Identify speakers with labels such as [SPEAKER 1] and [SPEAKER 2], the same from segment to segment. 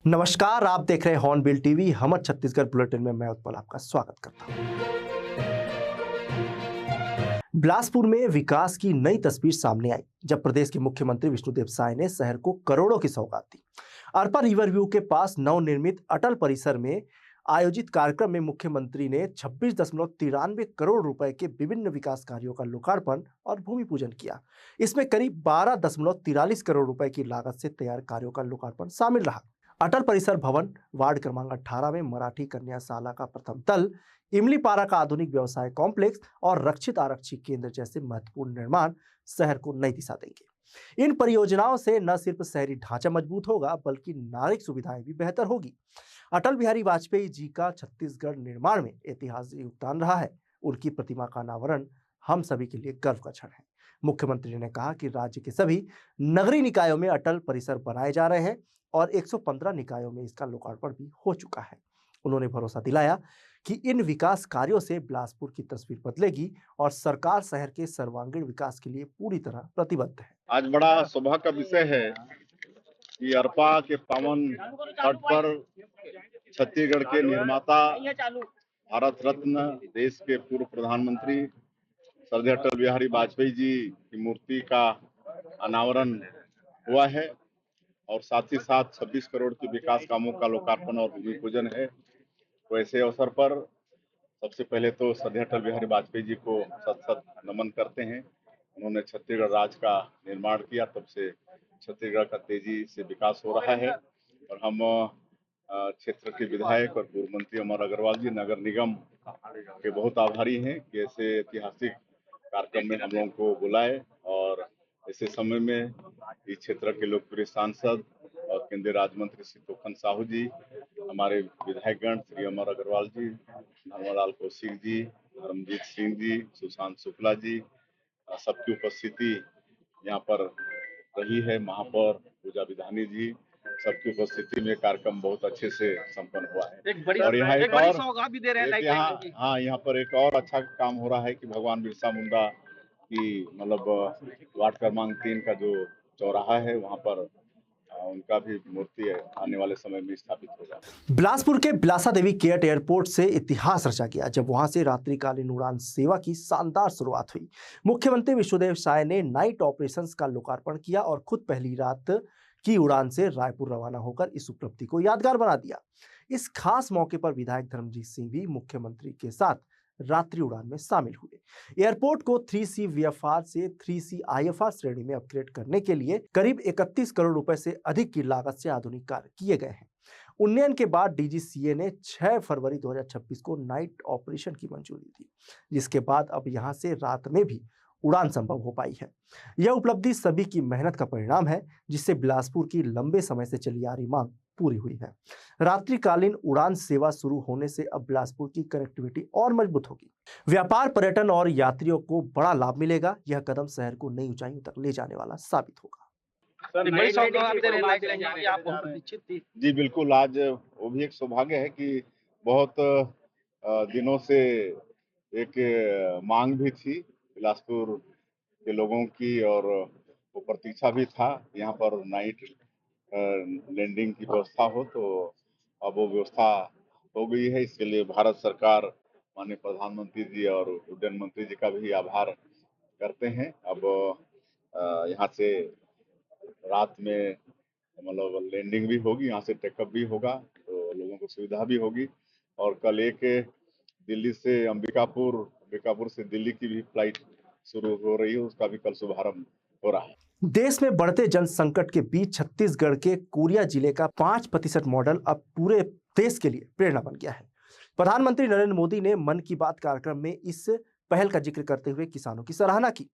[SPEAKER 1] नमस्कार, आप देख रहे हैं हॉर्नबिल टीवी। हमर छत्तीसगढ़ बुलेटिन में मैं उत्पल आपका स्वागत करता हूं। बिलासपुर में विकास की नई तस्वीर सामने आई जब प्रदेश के मुख्यमंत्री विष्णुदेव साय ने शहर को करोड़ों की सौगात दी। अरपा रिवर व्यू के पास नवनिर्मित अटल परिसर में आयोजित कार्यक्रम में मुख्यमंत्री ने 26.93 करोड़ रुपए के विभिन्न विकास कार्यों का लोकार्पण और भूमि पूजन किया। इसमें करीब 12.43 करोड़ रुपए की लागत से तैयार कार्यों का लोकार्पण शामिल रहा। अटल परिसर भवन वार्ड क्रमांक 18 में मराठी कन्याशाला का प्रथम तल, इमलीपारा का आधुनिक व्यवसाय कॉम्प्लेक्स और रक्षित आरक्षी केंद्र जैसे महत्वपूर्ण निर्माण शहर को नई दिशा देंगे। इन परियोजनाओं से न सिर्फ शहरी ढांचा मजबूत होगा बल्कि नागरिक सुविधाएं भी बेहतर होगी। अटल बिहारी वाजपेयी जी का छत्तीसगढ़ निर्माण में ऐतिहासिक योगदान रहा है। उनकी प्रतिमा का अनावरण हम सभी के लिए गर्व का क्षण है। मुख्यमंत्री ने कहा कि राज्य के सभी नगरीय निकायों में अटल परिसर बनाए जा रहे हैं और 115 निकायों में इसका लोकार्पण भी हो चुका है। उन्होंने भरोसा दिलाया कि इन विकास कार्यों से बिलासपुर की तस्वीर बदलेगी और सरकार शहर के सर्वांगीण विकास के लिए पूरी तरह प्रतिबद्ध है।
[SPEAKER 2] आज बड़ा सौभाग्य का विषय है कि अरपा के पावन तट पर छत्तीसगढ़ के निर्माता, भारत रत्न, देश के पूर्व प्रधानमंत्री श्रद्धेय अटल बिहारी वाजपेयी जी की मूर्ति का अनावरण हुआ है और साथ ही साथ 26 करोड़ के विकास कामों का लोकार्पण और भूमि पूजन है। तो ऐसे अवसर पर सबसे पहले तो श्रद्धेय अटल बिहारी वाजपेयी जी को सत नमन करते हैं। उन्होंने छत्तीसगढ़ राज्य का निर्माण किया, तब से छत्तीसगढ़ का तेजी से विकास हो रहा है और हम क्षेत्र के विधायक और पूर्व मंत्री अमर अग्रवाल जी नगर निगम के बहुत आभारी हैं कि ऐसे ऐतिहासिक कार्यक्रम में हम लोगों को बुलाए और ऐसे समय में इस क्षेत्र के लोकप्रिय सांसद और केंद्रीय राज्य मंत्री श्री तोखन साहू जी, हमारे विधायकगण श्री अमर अग्रवाल जी, धर्मलाल कौशिक जी, धर्मजीत सिंह जी, सुशांत शुक्ला जी, सबकी उपस्थिति यहाँ पर रही है। महापौर पूजा विधानी जी, सबकी उपस्थिति में कार्यक्रम बहुत अच्छे से संपन्न हुआ है। और यहाँ एक और सौगात भी दे रहे हैं। यहाँ पर एक और अच्छा काम हो रहा है कि भगवान बिरसा मुंडा की मतलब वार्ड क्रमांक 3 का जो चौराहा है वहाँ पर उनका भी मूर्ति आने वाले समय में स्थापित होगा।
[SPEAKER 1] बिलासपुर के बिलासा देवी केट एयरपोर्ट से इतिहास रचा गया जब वहां से रात्रिकालीन उड़ान सेवा की शानदार शुरुआत हुई। मुख्यमंत्री विष्णुदेव साय ने नाइट ऑपरेशंस का लोकार्पण किया और खुद पहली रात की उड़ान से रायपुर रवाना होकर इस उपलब्धि को यादगार बना दिया। इस खास मौके पर विधायक धर्मजीत सिंह भी मुख्यमंत्री के साथ रात्रि उड़ान में शामिल हुए। एयरपोर्ट को 3C VFR से 3C IFR श्रेणी में अपग्रेड करने के लिए करीब 31 करोड़ रुपए से अधिक की लागत से आधुनिक कार्य किए गए हैं। उन्नयन के बाद DGCA ने 6 फरवरी 2026 को नाइट ऑपरेशन की मंजूरी दी, जिसके बाद अब यहां से रात में भी उड़ान संभव हो पाई है। यह उपलब्धि सभी की मेहनत का परिणाम है, जिससे बिलासपुर की लंबे समय से चली आ रही मांग पूरी हुई है। रात्रिकालीन उड़ान सेवा शुरू होने से अब बिलासपुर की कनेक्टिविटी और मजबूत होगी। व्यापार, पर्यटन और यात्रियों को बड़ा लाभ मिलेगा। यह कदम शहर को नई ऊंचाइयों तक ले जाने वाला साबित होगा।
[SPEAKER 2] जी बिल्कुल, आज वो भी एक सौभाग्य है कि बहुत दिनों से एक मांग भी थी बिलासपुर के लोगों की और वो प्रतीक्षा भी था यहाँ पर नाइट लैंडिंग की व्यवस्था हो, तो अब वो व्यवस्था हो गई है। इसके लिए भारत सरकार, माननीय प्रधानमंत्री जी और उड्डयन मंत्री जी का भी आभार करते हैं। अब यहाँ से रात में मतलब लैंडिंग भी होगी, यहाँ से टेकअप भी होगा, तो लोगों को सुविधा भी होगी। और कल एक दिल्ली से अंबिकापुर से दिल्ली की भी फ्लाइट शुरू हो रही है, उसका भी कल शुभारंभ हो रहा है।
[SPEAKER 1] देश में बढ़ते जल संकट के बीच छत्तीसगढ़ के कोरिया जिले का 5% मॉडल अब पूरे देश के लिए प्रेरणा बन गया है। प्रधानमंत्री नरेंद्र मोदी ने मन की बात कार्यक्रम में इस पहल का जिक्र करते हुए किसानों की सराहना की।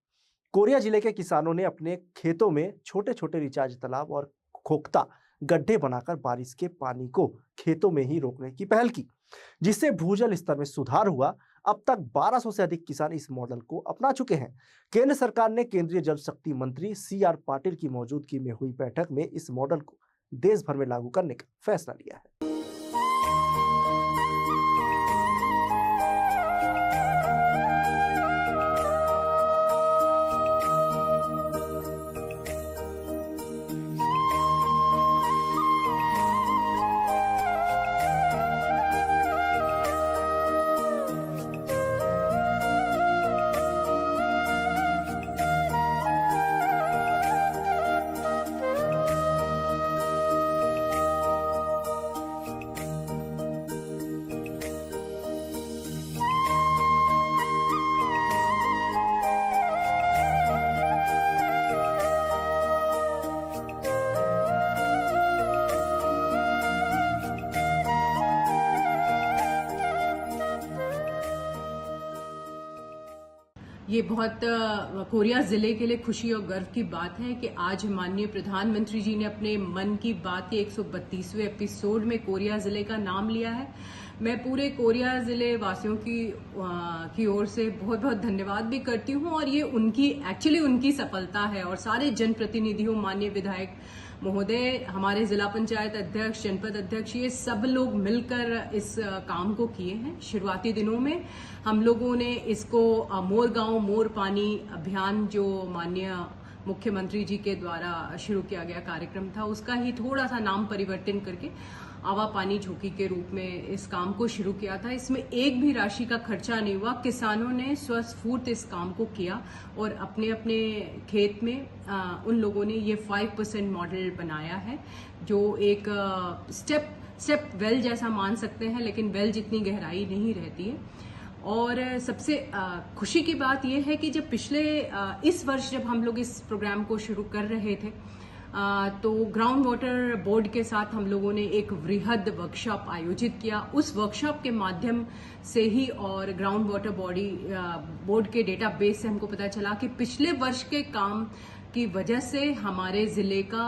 [SPEAKER 1] कोरिया जिले के किसानों ने अपने खेतों में छोटे छोटे रिचार्ज तालाब और खोखता गड्ढे बनाकर बारिश के पानी को खेतों में ही रोकने की पहल की, जिससे भूजल स्तर में सुधार हुआ। अब तक 1200 से अधिक किसान इस मॉडल को अपना चुके हैं। केंद्र सरकार ने केंद्रीय जल शक्ति मंत्री CR पाटिल की मौजूदगी में हुई बैठक में इस मॉडल को देश भर में लागू करने का फैसला लिया है।
[SPEAKER 3] ये बहुत कोरिया जिले के लिए खुशी और गर्व की बात है कि आज माननीय प्रधानमंत्री जी ने अपने मन की बात के 132वें एपिसोड में कोरिया जिले का नाम लिया है। मैं पूरे कोरिया जिले वासियों की ओर से बहुत बहुत धन्यवाद भी करती हूँ और ये उनकी सफलता है और सारे जनप्रतिनिधियों, माननीय विधायक महोदय, हमारे जिला पंचायत अध्यक्ष, जनपद अध्यक्ष, ये सब लोग मिलकर इस काम को किए हैं। शुरुआती दिनों में हम लोगों ने इसको मोर गांव मोर पानी अभियान जो माननीय मुख्यमंत्री जी के द्वारा शुरू किया गया कार्यक्रम था, उसका ही थोड़ा सा नाम परिवर्तन करके आवा पानी झोंकी के रूप में इस काम को शुरू किया था। इसमें एक भी राशि का खर्चा नहीं हुआ। किसानों ने स्वस्फूर्त इस काम को किया और अपने अपने खेत में उन लोगों ने ये 5% मॉडल बनाया है, जो एक स्टेप वेल जैसा मान सकते हैं, लेकिन वेल जितनी गहराई नहीं रहती है। और सबसे खुशी की बात यह है कि जब इस वर्ष जब हम लोग इस प्रोग्राम को शुरू कर रहे थे, तो ग्राउंड वाटर बोर्ड के साथ हम लोगों ने एक वृहद वर्कशॉप आयोजित किया। उस वर्कशॉप के माध्यम से ही और ग्राउंड वाटर बोर्ड के डेटाबेस से हमको पता चला कि पिछले वर्ष के काम की वजह से हमारे जिले का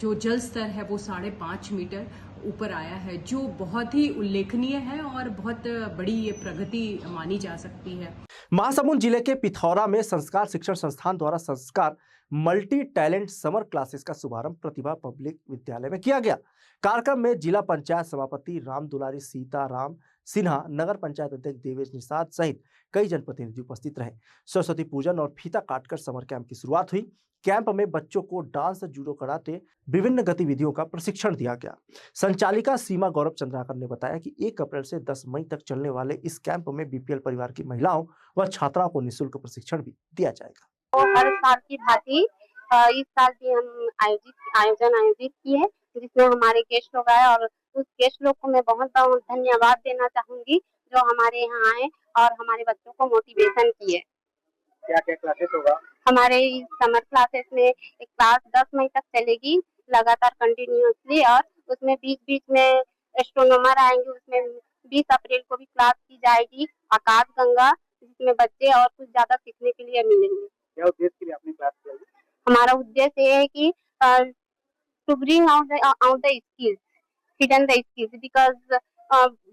[SPEAKER 3] जो जल स्तर है वो 5.5 मीटर ऊपर आया है, जो बहुत ही उल्लेखनीय है और बहुत बड़ी ये प्रगति मानी जा सकती है।
[SPEAKER 1] महासमुंद जिले के पिथौरा में संस्कार शिक्षण संस्थान द्वारा संस्कार मल्टी टैलेंट समर क्लासेस का शुभारंभ प्रतिभा पब्लिक विद्यालय में किया गया। कार्यक्रम में जिला पंचायत सभापति राम दुलारी सीताराम सिन्हा, नगर पंचायत अध्यक्ष देवेश निषाद सहित कई जनप्रतिनिधि उपस्थित रहे। सरस्वती पूजन और फीता काटकर समर कैंप की शुरुआत हुई। कैंप में बच्चों को डांस, जूडो, कराटे, विभिन्न गतिविधियों का प्रशिक्षण दिया गया। संचालिका सीमा गौरव चंद्राकर ने बताया कि 1 अप्रैल से 10 मई तक चलने वाले इस कैंप में बीपीएल परिवार की महिलाओं व छात्राओं को निःशुल्क प्रशिक्षण भी दिया जाएगा।
[SPEAKER 4] तो हर साल की भांति इस साल भी हम आयोजन आयोजित किए हैं, जिसमें हमारे गेस्ट लोग आए और उस गेस्ट लोग को मैं बहुत बहुत धन्यवाद देना चाहूंगी जो हमारे यहाँ आए और हमारे बच्चों को मोटिवेशन किए।
[SPEAKER 5] क्या क्या क्लासेस होगा?
[SPEAKER 4] हमारे समर क्लासेस में एक क्लास 10 मई तक चलेगी लगातार कंटिन्यूअसली, और उसमें बीच बीच में एस्ट्रोनॉमर आएंगे। उसमें 20 अप्रैल को भी क्लास की जाएगी आकाश गंगा, जिसमें बच्चे और कुछ ज्यादा सीखने के लिए मिलेंगे।
[SPEAKER 5] क्या उद्देश्य के लिए आपने क्लास किया?
[SPEAKER 4] हमारा उद्देश्य ये है कि to bring out the skills, hidden the skills, because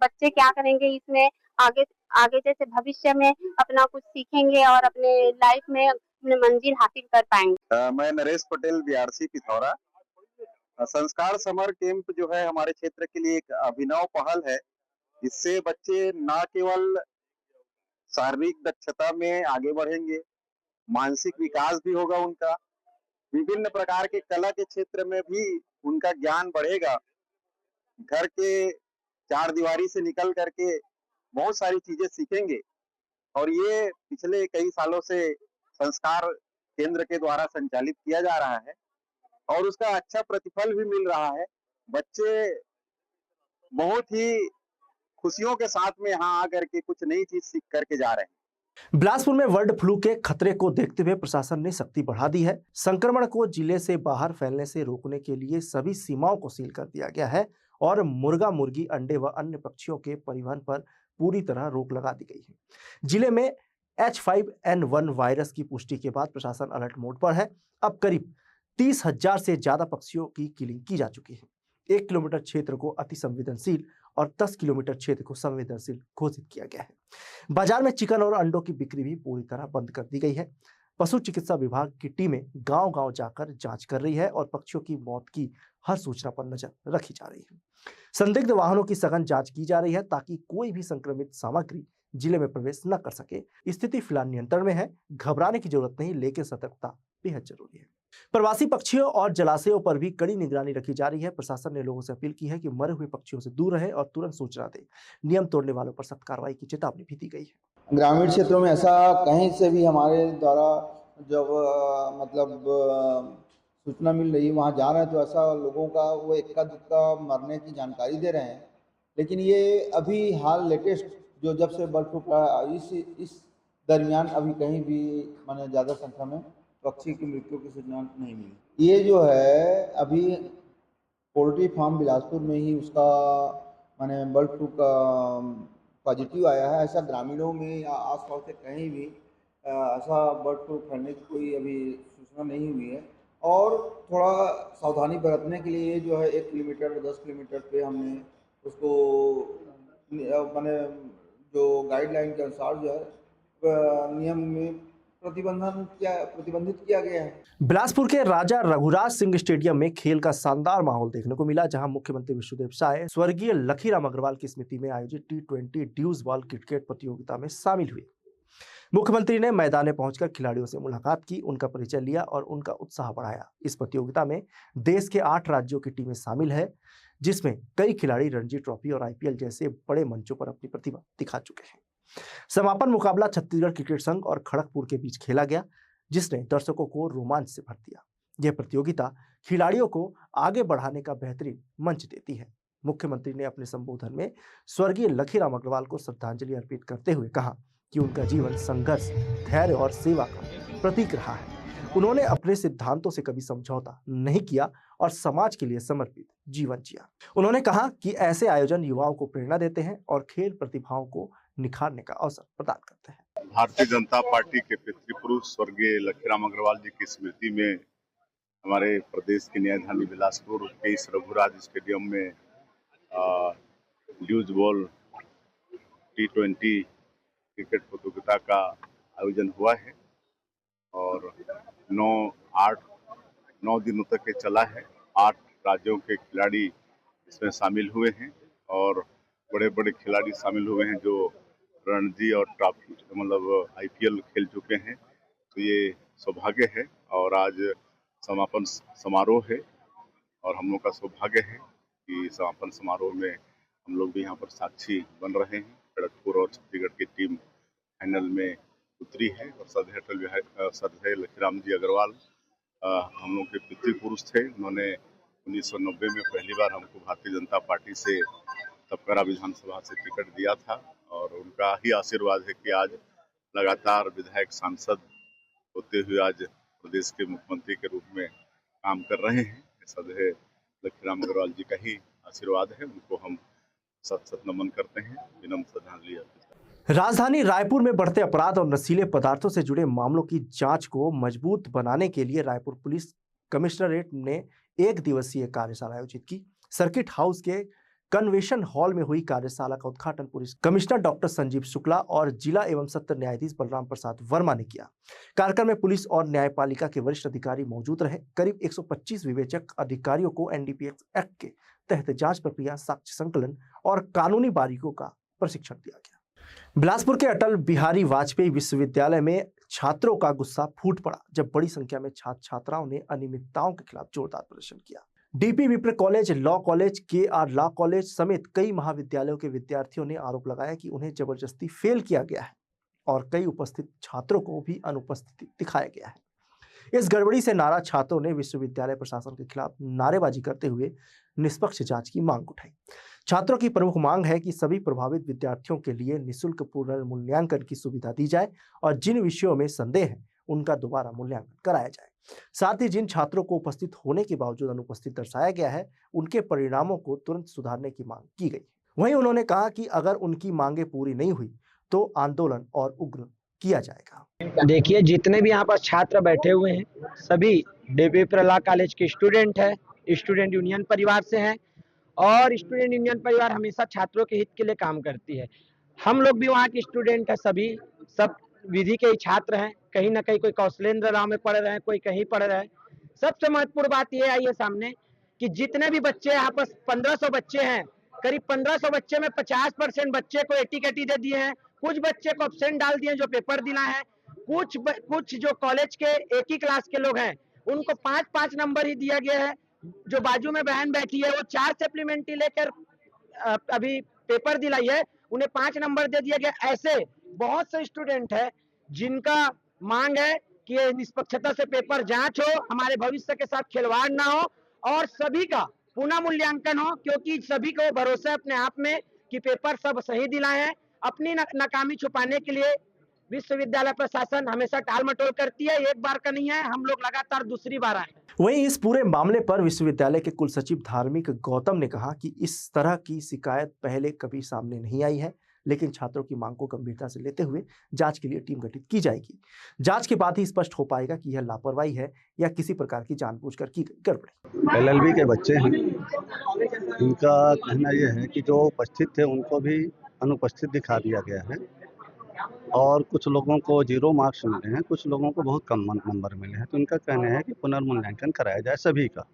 [SPEAKER 4] बच्चे क्या करेंगे इसमें आगे जैसे भविष्य में अपना कुछ सीखेंगे और अपने लाइफ में अपने मंजिल हासिल कर पाएंगे।
[SPEAKER 6] मैं नरेश पटेल, बीआरसी पिथौरा। संस्कार समर कैंप जो है हमारे क्षेत्र के लिए एक अभिनव पहल है। इससे बच्चे न केवल शारीरिक दक्षता में आगे बढ़ेंगे, मानसिक विकास भी होगा उनका, विभिन्न प्रकार के कला के क्षेत्र में भी उनका ज्ञान बढ़ेगा। घर के 4 दीवारी से निकल करके बहुत सारी चीजें सीखेंगे और ये पिछले कई सालों से संस्कार केंद्र के द्वारा संचालित किया जा रहा है और उसका अच्छा प्रतिफल भी मिल रहा है। बच्चे बहुत ही खुशियों के साथ में यहाँ आकर के कुछ नई चीज सीख करके जा रहे हैं।
[SPEAKER 1] बिलासपुर में बर्ड फ्लू के खतरे को देखते हुए प्रशासन ने सख्ती बढ़ा दी है। संक्रमण को जिले से बाहर फैलने से रोकने के लिए सभी सीमाओं को सील कर दिया गया है और मुर्गा, मुर्गी, अंडे व अन्य पक्षियों के परिवहन पर पूरी तरह रोक लगा दी गई है। जिले में H5N1 वायरस की पुष्टि के बाद प्रशासन अलर्ट मोड पर है। अब करीब 30,000 से ज्यादा पक्षियों की किलिंग की जा चुकी है। 1 किलोमीटर क्षेत्र को अति संवेदनशील और 10 किलोमीटर क्षेत्र को संवेदनशील घोषित किया गया है। बाजार में चिकन और अंडों की बिक्री भी पूरी तरह बंद कर दी गई है। पशु चिकित्सा विभाग की टीमें गांव-गांव जाकर जांच कर रही है और पक्षियों की मौत की हर सूचना पर नजर रखी जा रही है। संदिग्ध वाहनों की सघन जांच की जा रही है ताकि कोई भी संक्रमित सामग्री जिले में प्रवेश न कर सके। स्थिति फिलहाल नियंत्रण में है, घबराने की जरूरत नहीं, लेकिन सतर्कता बेहद जरूरी है। प्रवासी पक्षियों और जलाशयों पर भी कड़ी निगरानी रखी जा रही है। प्रशासन ने लोगों से अपील की है कि मरे हुए पक्षियों से दूर रहे और तुरंत सूचना दें। नियम तोड़ने वालों पर सख्त कार्रवाई की चेतावनी भी दी गई है।
[SPEAKER 7] ग्रामीण क्षेत्रों में ऐसा कहीं से भी हमारे द्वारा जब सूचना मिल रही है वहाँ जा रहे हैं, तो ऐसा लोगों का वो इक्का दुक्का मरने की जानकारी दे रहे हैं। लेकिन ये अभी हाल लेटेस्ट जो जब से बर्ड फ्लू का इस दरमियान अभी कहीं भी माने ज़्यादा संख्या में पक्षी की मृत्यु की सूचना नहीं मिली। ये जो है अभी पोल्ट्री फार्म बिलासपुर में ही उसका माने बर्ड फ्लू का पॉजिटिव आया है। ऐसा ग्रामीणों में या आस पास से कहीं भी ऐसा बर्ड फ्लू फैलने की कोई अभी सूचना नहीं हुई है। और थोड़ा सावधानी बरतने के लिए जो है 1 किलोमीटर 10 किलोमीटर पे हमने उसको माने जो गाइडलाइन के अनुसार जो है नियम में प्रतिबंधित किया गया है।
[SPEAKER 1] बिलासपुर के राजा रघुराज सिंह स्टेडियम में खेल का शानदार माहौल देखने को मिला, जहां मुख्यमंत्री विष्णुदेव साय स्वर्गीय लखीराम अग्रवाल की स्मृति में आयोजित T20 ड्यूज बॉल क्रिकेट प्रतियोगिता में शामिल हुए। मुख्यमंत्री ने मैदान में पहुंचकर खिलाड़ियों से मुलाकात की, उनका परिचय लिया और उनका उत्साह बढ़ाया। इस प्रतियोगिता में देश के 8 राज्यों की टीमें शामिल है, जिसमें कई खिलाड़ी रणजी ट्रॉफी और IPL जैसे बड़े मंचों पर अपनी प्रतिभा दिखा चुके हैं। समापन मुकाबला छत्तीसगढ़ क्रिकेट संघ और खड़गपुर के बीच खेला गया, जिसने दर्शकों को रोमांच से भर दिया। यह प्रतियोगिता खिलाड़ियों को आगे बढ़ाने का बेहतरीन मंच देती है। मुख्यमंत्री ने अपने संबोधन में स्वर्गीय लखीराम अग्रवाल को श्रद्धांजलि अर्पित करते हुए कहा कि उनका जीवन संघर्ष, धैर्य और सेवा का प्रतीक रहा है। उन्होंने अपने सिद्धांतों से कभी समझौता नहीं किया और समाज के लिए समर्पित जीवन जिया। उन्होंने कहा कि ऐसे आयोजन युवाओं को प्रेरणा देते हैं और खेल प्रतिभाओं को निखारने का अवसर प्रदान करते हैं।
[SPEAKER 2] भारतीय जनता पार्टी के पितृपुरुष स्वर्गीय लखीराम अग्रवाल जी की स्मृति में हमारे प्रदेश की न्यायधानी बिलासपुर के इस रघुराज स्टेडियम में ड्यूज बॉल T20 क्रिकेट प्रतियोगिता का आयोजन हुआ है और 9 दिनों तक ये चला है। 8 राज्यों के खिलाड़ी इसमें शामिल हुए हैं और बड़े बड़े खिलाड़ी शामिल हुए हैं जो रणजी और ट्रॉफी मतलब IPL खेल चुके हैं। तो ये सौभाग्य है और आज समापन समारोह है और हम लोग का सौभाग्य है कि समापन समारोह में हम लोग भी यहाँ पर साक्षी बन रहे हैं। खड़गपुर और छत्तीसगढ़ की टीम फाइनल में उतरी है और श्रद्धेय लखीराम जी अग्रवाल हम लोग के पितृपुरुष थे। उन्होंने 1990 में पहली बार हमको भारतीय जनता पार्टी से तपकरा विधानसभा से टिकट दिया था और उनका ही आशीर्वाद है कि आज लगातार विधायक सांसद होते हुए आज प्रदेश के मुख्यमंत्री के रूप में काम कर रहे हैं। श्रद्धेय लखीराम अग्रवाल जी का ही आशीर्वाद है, उनको हम सत नमन करते हैं, विनम्र श्रद्धांजलि अर्पित करते हैं।
[SPEAKER 1] राजधानी रायपुर में बढ़ते अपराध और नशीले पदार्थों से जुड़े मामलों की जांच को मजबूत बनाने के लिए रायपुर पुलिस कमिश्नरेट ने 1 दिवसीय कार्यशाला आयोजित की। सर्किट हाउस के कन्वेंशन हॉल में हुई कार्यशाला का उद्घाटन police commissioner doctor Sanjeev Shukla और जिला एवं सत्र न्यायाधीश बलराम प्रसाद वर्मा ने किया। कार्यक्रम में पुलिस और न्यायपालिका के वरिष्ठ अधिकारी मौजूद रहे। करीब 125 विवेचक अधिकारियों को NDPS एक्ट के तहत जांच प्रक्रिया, साक्ष्य संकलन और कानूनी बारीकियों का प्रशिक्षण दिया गया। बिलासपुर के अटल बिहारी वाजपेयी विश्वविद्यालय में छात्रों का गुस्सा फूट पड़ा जब बड़ी संख्या में छात्र छात्राओं ने अनियमितताओं के खिलाफ जोरदार प्रदर्शन किया। DP विप्र college, law college, KR law college समेत कई महाविद्यालयों के विद्यार्थियों ने आरोप लगाया कि उन्हें जबरदस्ती फेल किया गया है और कई उपस्थित छात्रों को भी अनुपस्थित दिखाया गया है। इस गड़बड़ी से नाराज छात्रों ने विश्वविद्यालय प्रशासन के खिलाफ नारेबाजी करते हुए निष्पक्ष जांच की मांग उठाई। छात्रों की प्रमुख मांग है कि सभी प्रभावित विद्यार्थियों के लिए निःशुल्क पुनर्मूल्यांकन की सुविधा दी जाए और जिन विषयों में संदेह है उनका दोबारा मूल्यांकन कराया जाए। साथ ही जिन छात्रों को उपस्थित होने के बावजूद अनुपस्थित दर्शाया गया है उनके परिणामों को तुरंत सुधारने की मांग की गई। वहीं उन्होंने कहा कि अगर उनकी मांगें पूरी नहीं हुई तो आंदोलन और उग्र किया जाएगा।
[SPEAKER 8] देखिए, जितने भी यहाँ पर छात्र बैठे हुए हैं सभी DP लॉ कॉलेज के स्टूडेंट है, स्टूडेंट यूनियन परिवार से हैं और स्टूडेंट यूनियन परिवार हमेशा छात्रों के हित के लिए काम करती है। हम लोग भी वहाँ के स्टूडेंट है, सभी सब विधि के ही छात्र हैं। कहीं ना कहीं कोई कौशलेंद्र राव में पढ़ रहे हैं, कोई कहीं पढ़ रहे हैं। सबसे महत्वपूर्ण बात यह आई है सामने कि जितने भी बच्चे यहाँ पर 1500 बच्चे हैं, करीब 1500 बच्चे में 50% बच्चे को एटी दे दिए हैं। कुछ बच्चे को एब्सेंट डाल दिए जो पेपर दिला है। कुछ जो कॉलेज के एक ही क्लास के लोग हैं उनको 5-5 नंबर ही दिया गया है। जो बाजू में बहन बैठी है वो 4 सप्लीमेंट्री लेकर अभी पेपर दिलाई है, उन्हें 5 नंबर दे दिया गया। ऐसे बहुत से स्टूडेंट है जिनका मांग है कि निष्पक्षता से पेपर जांच हो, हमारे भविष्य के साथ खिलवाड़ ना हो और सभी का पुनः मूल्यांकन हो, क्योंकि सभी को भरोसा है अपने आप में कि पेपर सब सही दिलाए हैं। अपनी नाकामी छुपाने के लिए विश्वविद्यालय प्रशासन हमेशा टाल मटोल करती है। एक बार का नहीं है, हम लोग लगातार दूसरी बार आए।
[SPEAKER 1] वहीं इस पूरे मामले पर विश्वविद्यालय के कुलसचिव धार्मिक गौतम ने कहा कि इस तरह की शिकायत पहले कभी सामने नहीं आई है। लेकिन छात्रों की मांग को गंभीरता से लेते हुए जांच के लिए टीम गठित की जाएगी। जांच के बाद ही स्पष्ट हो पाएगा कि यह लापरवाही है या किसी प्रकार की जानबूझकर की गई गड़बड़ी।
[SPEAKER 9] LLB के बच्चे हैं, इनका कहना यह है कि जो उपस्थित थे उनको भी अनुपस्थित दिखा दिया गया है और कुछ लोगों को 0 मार्क्स मिले हैं, कुछ लोगों को बहुत कम नंबर मिले हैं। तो इनका कहना है कि पुनर्मूल्यांकन कराया जाए सभी का।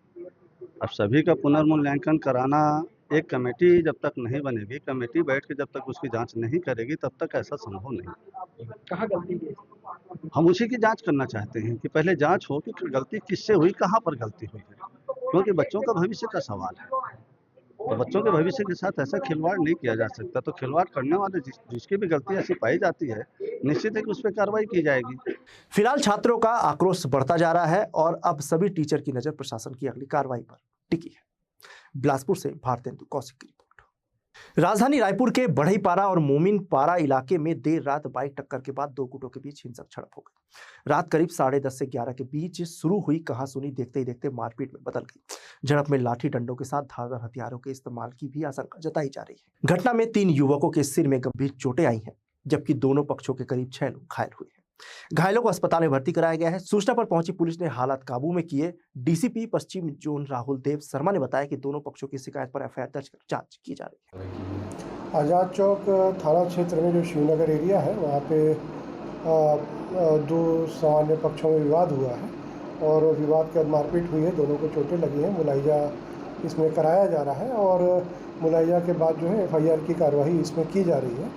[SPEAKER 9] अब सभी का पुनर्मूल्यांकन कराना, एक कमेटी जब तक नहीं बनेगी, कमेटी बैठ के जब तक उसकी जांच नहीं करेगी तब तक ऐसा संभव नहीं।
[SPEAKER 8] कहाँ गलती है?
[SPEAKER 9] हम उसी की जांच करना चाहते हैं कि पहले जांच हो कि गलती किससे हुई, कहाँ पर गलती हुई है, क्योंकि बच्चों का भविष्य का सवाल है। तो बच्चों के भविष्य के साथ ऐसा खिलवाड़ नहीं किया जा सकता। तो खिलवाड़ करने वाले जिसकी भी गलती ऐसी पाई जाती है, निश्चित है कि उस पर कार्रवाई की जाएगी।
[SPEAKER 1] फिलहाल छात्रों का आक्रोश बढ़ता जा रहा है और अब सभी टीचर की नजर प्रशासन की अगली कार्रवाई पर टिकी है। बिलासपुर से भारतेंदु कौशिक की रिपोर्ट। राजधानी रायपुर के बढ़ईपारा और मोमिनपारा इलाके में देर रात बाइक टक्कर के बाद 2 गुटों के बीच हिंसक झड़प हो गई। रात करीब 10:30 से 11 के बीच शुरू हुई कहासुनी देखते ही देखते मारपीट में बदल गई। झड़प में लाठी डंडों के साथ धारदार हथियारों के इस्तेमाल की भी आशंका जताई जा रही है। घटना में 3 युवकों के सिर में गंभीर चोटें आई हैं, जबकि दोनों पक्षों के करीब 6 लोग घायल हुए हैं। घायलों को अस्पताल में भर्ती कराया गया है। सूचना पर पहुंची पुलिस ने हालात काबू में किए। डीसीपी पश्चिम जोन राहुल देव शर्मा ने बताया कि दोनों पक्षों की शिकायत पर एफआईआर दर्ज कर जांच की जा रही है।
[SPEAKER 10] आज़ाद चौक थाना क्षेत्र में जो शिवनगर एरिया है वहाँ पे 2 सामान्य पक्षों में विवाद हुआ है और विवाद के बाद मारपीट हुई है। दोनों को चोटें लगी हैं। मुलाहिजा इसमें कराया जा रहा है और मुलाहिजा के बाद जो है एफआईआर की कार्रवाई इसमें की जा रही है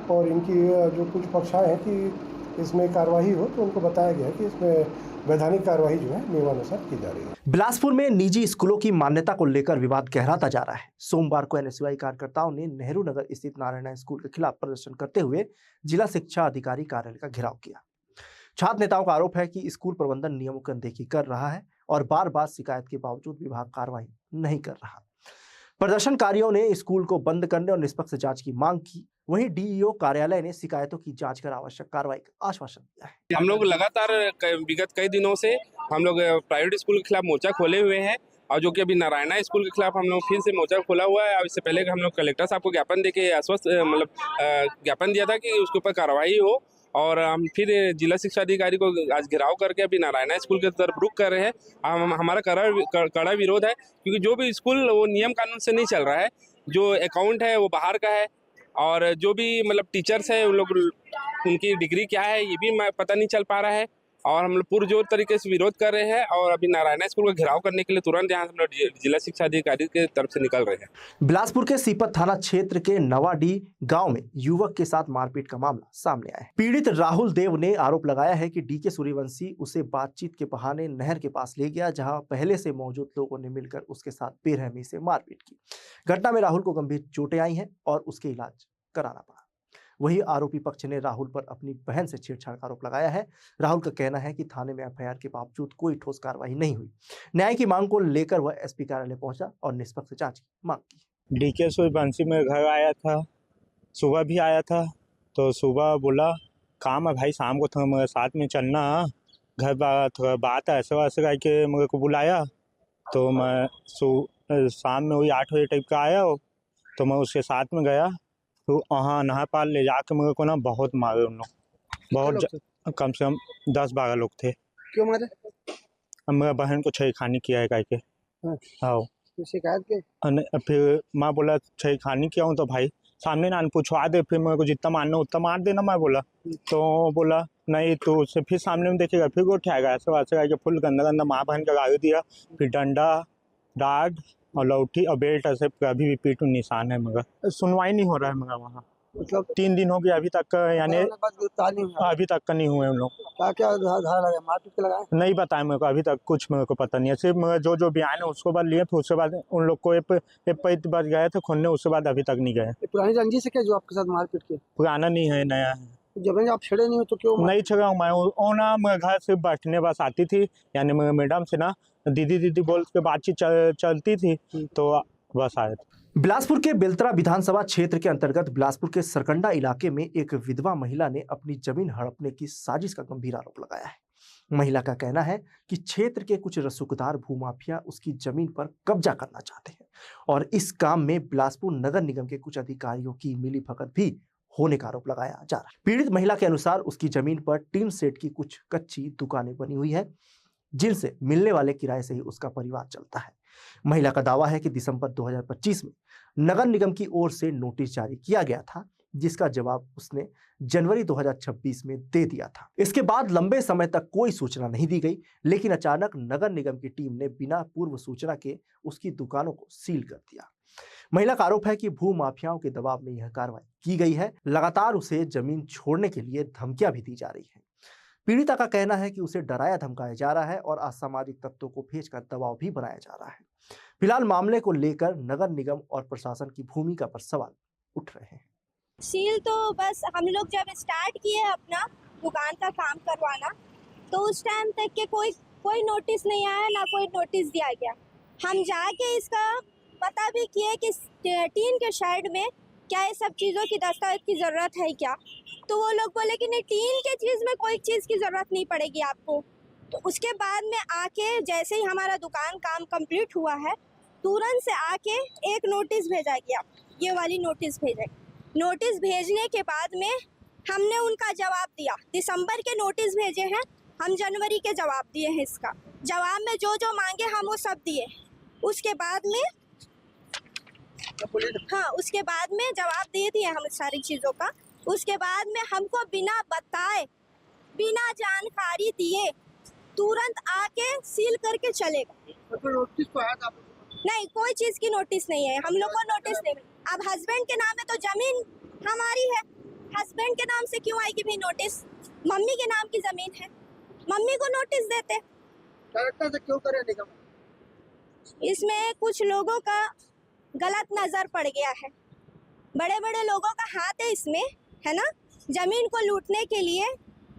[SPEAKER 10] और इनकी जो कुछ पक्षाएँ हैं कि इसमें कार्रवाई हो तो उनको बताया गया है कि इसमें वैधानिक कार्रवाई जो है नियमानुसार की जा रही है।
[SPEAKER 1] बिलासपुर में निजी स्कूलों की मान्यता को लेकर विवाद गहराता जा रहा है। सोमवार को एनएसयूआई कार्यकर्ताओं ने नेहरू नगर स्थित नारायणा स्कूल के खिलाफ प्रदर्शन करते हुए जिला शिक्षा अधिकारी कार्यालय का घेराव किया। छात्र नेताओं का आरोप है कि स्कूल प्रबंधन नियमों की अनदेखी कर रहा है और बार-बार शिकायत के बावजूद विभाग कार्रवाई नहीं कर रहा। प्रदर्शनकारियों ने स्कूल को बंद करने और निष्पक्ष जांच की मांग की। वहीं डीईओ कार्यालय ने शिकायतों की जांच कर आवश्यक कार्रवाई का आश्वासन दिया है।
[SPEAKER 11] हम लोग लगातार विगत कई दिनों से हम लोग प्राइवेट स्कूल के खिलाफ मोर्चा खोले हुए हैं और जो कि अभी नारायणा स्कूल के खिलाफ हम लोग फिर से मोर्चा खोला हुआ है। और इससे पहले हम लोग कलेक्टर साहब को ज्ञापन देके आश्वस्त ज्ञापन दिया था कि उसके ऊपर कार्रवाई हो और हम फिर जिला शिक्षा अधिकारी को आज घेराव करके अभी नारायणा स्कूल की तरफ रुख कर रहे हैं। हमारा कड़ा विरोध है क्योंकि जो भी स्कूल वो नियम कानून से नहीं चल रहा है। जो अकाउंट है वो बाहर का है और जो भी मतलब टीचर्स है उन लोग उनकी डिग्री क्या है ये भी पता नहीं चल पा रहा है और हम लोग पुरजोर तरीके से विरोध कर रहे हैं और अभी नारायणा स्कूल का घेराव करने के लिए तुरंत यहाँ हम लोग जिला शिक्षा अधिकारी के तरफ से निकल रहे हैं।
[SPEAKER 1] बिलासपुर के सीपत थाना क्षेत्र के नवाडी गांव में युवक के साथ मारपीट का मामला सामने आया है। पीड़ित राहुल देव ने आरोप लगाया है कि डीके सूर्यवंशी उसे बातचीत के बहाने नहर के पास ले गया, जहां पहले से मौजूद लोगों ने मिलकर उसके साथ बेरहमी से मारपीट की। घटना में राहुल को गंभीर चोटें आई हैं और उसके इलाज कराना पड़ा। वहीं आरोपी पक्ष ने राहुल पर अपनी बहन से छेड़छाड़ का आरोप लगाया है। राहुल का कहना है कि थाने में एफआईआर के बावजूद कोई ठोस कार्रवाई नहीं हुई। न्याय की मांग को लेकर वह एसपी कार्यालय पहुंचा और निष्पक्ष जांच की मांग की।
[SPEAKER 5] डीके सूर्यवंशी में घर आया था, सुबह भी आया था तो सुबह बोला काम है भाई, शाम को थोड़ा साथ में चलना, घर थोड़ा बात है ऐसे वैसे करके मेरे को बुलाया। तो मैं शाम में वही 8 बजे टाइप का आया तो मैं उसके साथ में गया तो वहाँ नहर पार ले जाके मेरे को ना बहुत मारे उन लोग, बहुत कम से कम 10-12 लोग थे।
[SPEAKER 10] क्यों मारे?
[SPEAKER 5] मेरा बहन को छेड़खानी किया है करके। हाँ
[SPEAKER 10] शिकायत के
[SPEAKER 5] फिर मैं बोला छेड़खानी किया हूँ तो भाई सामने ना पूछवा दे, फिर मेरे को जितना मारना उतना मार देना। मैं बोला तो बोला नहीं तो उससे फिर सामने में देखेगा फिर वो उठाएगा ऐसे वैसे करके फुल गंदा गंदा माँ बहन का गाली दिया। फिर डंडा डांट और लौठी और बेल्ट ऐसे अभी भी पीठ में निशान है मगर सुनवाई नहीं हो रहा है मगर वहाँ
[SPEAKER 10] मतलब
[SPEAKER 5] 3 दिन हो गए अभी तक यानी अभी तक का नहीं हुए हम लोग।
[SPEAKER 10] क्या धारा लगा, मारपीट के लगा?
[SPEAKER 5] नहीं बताया मेरे को अभी तक, कुछ मेरे को पता नहीं है। सिर्फ जो बयान है उसको बाद लिए फिर उसके बाद उन लोग को एक बार गए थे खोलने, उसके बाद अभी तक नहीं गए।
[SPEAKER 10] पुरानी रंजिश है क्या जो आपके साथ मारपीट की?
[SPEAKER 5] पुराना नहीं है, नया है।
[SPEAKER 10] जब आप छेड़े नहीं हो तो क्यों?
[SPEAKER 5] नहीं छेड़ा हूँ मैं, वो ना मेरे घर से बैठने बस आती थी, यानी मेरे मैडम से ना दीदी बोल के बातचीत चलती थी तो बस आए थे।
[SPEAKER 1] बिलासपुर के बेलतरा विधानसभा क्षेत्र के अंतर्गत बिलासपुर के सरकंडा इलाके में एक विधवा महिला ने अपनी जमीन हड़पने की साजिश का गंभीर आरोप लगाया है। महिला का कहना है कि क्षेत्र के कुछ रसूखदार भूमाफिया उसकी जमीन पर कब्जा करना चाहते हैं और इस काम में बिलासपुर नगर निगम के कुछ अधिकारियों की मिलीभगत भी होने का आरोप लगाया जा रहा है। पीड़ित महिला के अनुसार उसकी जमीन पर टीन सेट की कुछ कच्ची दुकानें बनी हुई है जिनसे मिलने वाले किराए से ही उसका परिवार चलता है। महिला का दावा है कि दिसंबर 2025 में नगर निगम की ओर से नोटिस जारी किया गया था जिसका जवाब उसने जनवरी 2026 में दे दिया था। इसके बाद लंबे समय तक कोई सूचना नहीं दी गई, लेकिन अचानक नगर निगम की टीम ने बिना पूर्व सूचना के उसकी दुकानों को सील कर दिया। महिला का आरोप है कि भू माफियाओं के दबाव में यह कार्रवाई की गई है। लगातार उसे जमीन छोड़ने के लिए धमकियां भी दी जा रही है। पीड़िता का कहना है कि उसे डराया धमकाया जा रहा है और असामाजिक तत्वों को भेजकर दबाव भी बनाया जा रहा है। फिलहाल मामले को लेकर नगर निगम और प्रशासन की भूमिका पर सवाल उठ रहे हैं।
[SPEAKER 12] सील तो बस हम लोग जब स्टार्ट किए अपना दुकान का काम करवाना तो उस टाइम तक के कोई नोटिस नहीं आया, ना कोई नोटिस दिया गया। हम जाके इसका पता भी किए कि टीन के शेड में क्या ये सब चीज़ों की दस्तावेज की ज़रूरत है क्या, तो वो लोग बोले कि नहीं, टीन के चीज़ में कोई चीज़ की ज़रूरत नहीं पड़ेगी आपको। तो उसके बाद में आके जैसे ही हमारा दुकान काम कंप्लीट हुआ है तुरंत से आके एक नोटिस भेजा गया, ये वाली नोटिस भेजा। नोटिस भेजने के बाद में हमने उनका जवाब दिया। दिसंबर के नोटिस भेजे हैं, हम जनवरी के जवाब दिए हैं। इसका जवाब में जो जो मांगे हम वो सब दिए। उसके बाद में जवाब दे दिए हम सारी चीज़ों का। उसके बाद में हमको बिना बताए, बिना जानकारी दिए तुरंत आके सील करके चले गए। नोटिस तो आया था? नहीं, कोई चीज़ की नोटिस नहीं है, हम लोग को नोटिस नहीं। अब हस्बैंड के नाम में तो जमीन हमारी है, हस्बैंड के नाम से क्यों आएगी भी नोटिस? मम्मी के नाम की जमीन है, मम्मी को नोटिस देते। कलेक्टर से क्यों करे निगम? इसमें कुछ लोगों का गलत नजर पड़ गया है, बड़े बड़े लोगों का हाथ है इसमें, है ना। जमीन को लूटने के लिए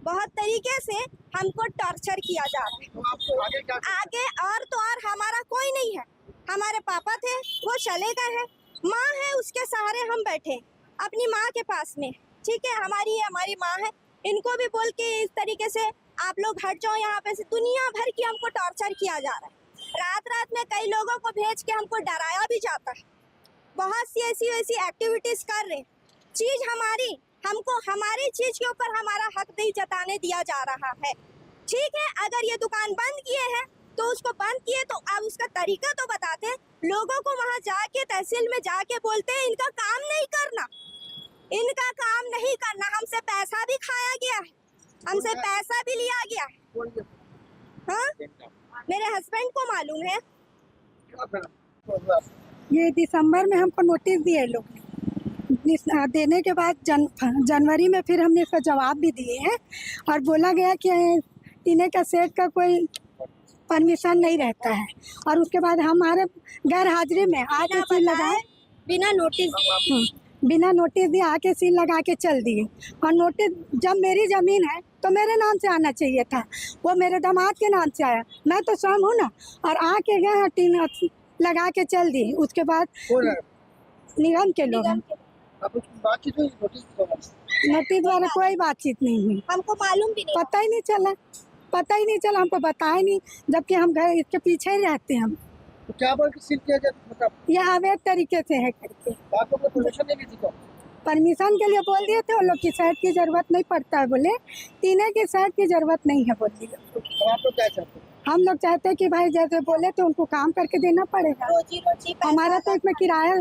[SPEAKER 12] बहुत तरीके से हमको टॉर्चर किया जा रहा है। तो आगे और तो और हमारा कोई नहीं है। हमारे पापा थे वो चले गए हैं, माँ है उसके सहारे हम बैठे अपनी माँ के पास में। ठीक है, हमारी माँ है, इनको भी बोल के इस तरीके से आप लोग हट जाओ यहाँ पे से। दुनिया भर की हमको टॉर्चर किया जा रहा है। रात में कई लोगों को भेज के हमको डराया भी जाता है। बहुत सी ऐसी एक्टिविटीज कर रहे, चीज हमारी, हमको हमारी चीज के ऊपर हमारा हक नहीं जताने दिया जा रहा है। ठीक है, अगर ये दुकान बंद किए हैं तो उसको बंद किए, तो अब उसका तरीका तो बताते हैं। लोगों को वहाँ जाके तहसील में जाके बोलते हैं इनका काम नहीं करना, इनका काम नहीं करना। हमसे पैसा भी खाया गया है, हमसे पैसा भी लिया गया है। हाँ, मेरे हस्बैंड को मालूम है।
[SPEAKER 13] ये दिसंबर में हमको नोटिस दिए लोग ने, देने के बाद जनवरी में फिर हमने इसका जवाब भी दिए हैं और बोला गया कि टीने का सेट का कोई परमिशन नहीं रहता है। और उसके बाद हमारे गैर हाजिरी में आके सील लगाए,
[SPEAKER 12] बिना
[SPEAKER 13] नोटिस दिए आके सील लगा के चल दिए। और नोटिस जब मेरी ज़मीन है तो मेरे नाम से आना चाहिए था, वो मेरे दामाद के नाम से आया। मैं तो स्वयं हूँ ना, और आके गए टीन लगा के चल दिए। उसके बाद निगम के लोग, नोटिस वाला कोई बातचीत नहीं हुई,
[SPEAKER 12] हमको मालूम भी नहीं,
[SPEAKER 13] पता ही नहीं चला, हमको बताया नहीं, जबकि हम घर इसके पीछे ही रहते हैं। हम
[SPEAKER 14] तो क्या बोल के सील किया जाता?
[SPEAKER 13] यह अवैध तरीके से है करके।
[SPEAKER 14] आपको कोई परमिशन नहीं दी?
[SPEAKER 13] परमिशन के लिए बोल दिए थे वो लोग की शर्ट की जरूरत नहीं पड़ता है, बोले टीने की शर्ट की जरूरत नहीं है बोल दिए।
[SPEAKER 14] आप लोग क्या चाहते हैं?
[SPEAKER 13] हम लोग चाहते हैं कि भाई जैसे बोले तो उनको काम करके देना पड़ेगा।
[SPEAKER 12] रोजी
[SPEAKER 13] हमारा तो इसमें किराया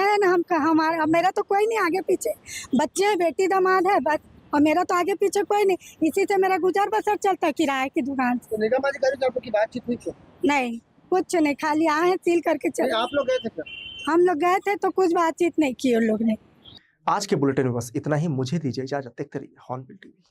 [SPEAKER 13] है ना, हमारा मेरा तो कोई नहीं आगे पीछे, बच्चे हैं, बेटी दामाद है बस, और मेरा तो आगे पीछे कोई नहीं। इसी से मेरा गुजर बसर चलता है किराए की दुकान से।
[SPEAKER 14] तो निगम अधिकारी से आपकी बातचीत हुई क्या?
[SPEAKER 13] नहीं, कुछ नहीं, खाली आए हैं सील करके चले।
[SPEAKER 14] आप लोग गए थे क्या?
[SPEAKER 13] हम लोग गए थे तो कुछ बातचीत नहीं की उन लोग ने।
[SPEAKER 1] आज के बुलेटिन में बस इतना ही। मुझे दीजिए इजाजत। देखते रहिए हॉर्नबिल टीवी।